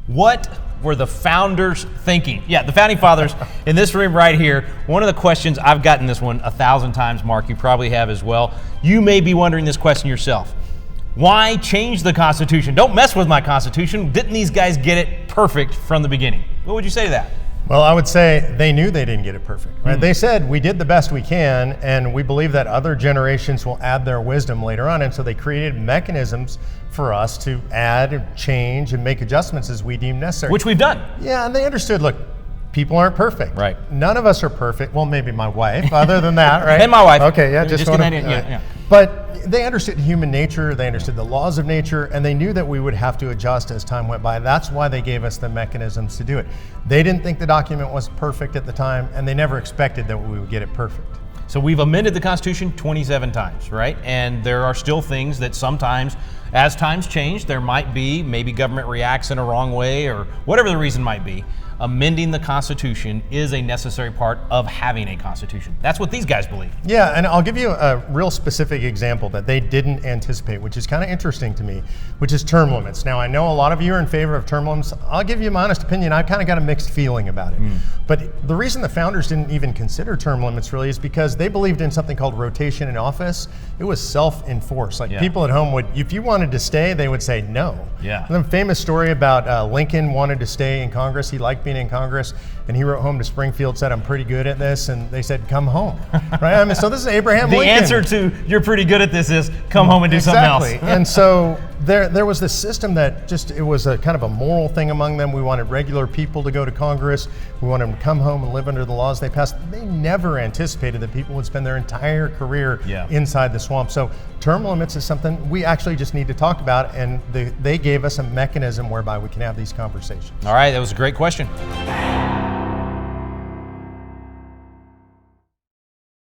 What were the founders thinking? Yeah, the founding fathers in this room right here. One of the questions, I've gotten this one 1,000 times, Mark, you probably have as well. You may be wondering this question yourself. Why change the Constitution? Don't mess with my Constitution. Didn't these guys get it perfect from the beginning? What would you say to that? Well, I would say they knew they didn't get it perfect, right? They said, we did the best we can, and we believe that other generations will add their wisdom later on. And so they created mechanisms for us to add and change and make adjustments as we deem necessary. Which we've done. Yeah, and they understood, look, people aren't perfect. Right. None of us are perfect. Well, maybe my wife, other than that, right? And my wife. Okay, yeah, just wanna, get that in, yeah. But they understood human nature, they understood the laws of nature, and they knew that we would have to adjust as time went by. That's why they gave us the mechanisms to do it. They didn't think the document was perfect at the time, and they never expected that we would get it perfect. So we've amended the Constitution 27 times, right? And there are still things that sometimes, as times change, there might be, maybe government reacts in a wrong way or whatever the reason might be. Amending the Constitution is a necessary part of having a Constitution. That's what these guys believe. Yeah, and I'll give you a real specific example that they didn't anticipate, which is kind of interesting to me, which is term limits. Now, I know a lot of you are in favor of term limits. I'll give you my honest opinion. I've kind of got a mixed feeling about it. But the reason the founders didn't even consider term limits really is because they believed in something called rotation in office. It was self-enforced. Like people at home would, if you wanted to stay, they would say no. Yeah. And the famous story about Lincoln wanted to stay in Congress. He liked being in Congress, and he wrote home to Springfield, said, I'm pretty good at this, and they said, come home, right? I mean, so this is Abraham Lincoln. The answer to you're pretty good at this is come home and do something else. And so there was this system that just, it was a kind of a moral thing among them. We wanted regular people to go to Congress. We wanted them to come home and live under the laws they passed. They never anticipated that people would spend their entire career inside the swamp. So term limits is something we actually just need to talk about, and they gave us a mechanism whereby we can have these conversations. All right, that was a great question.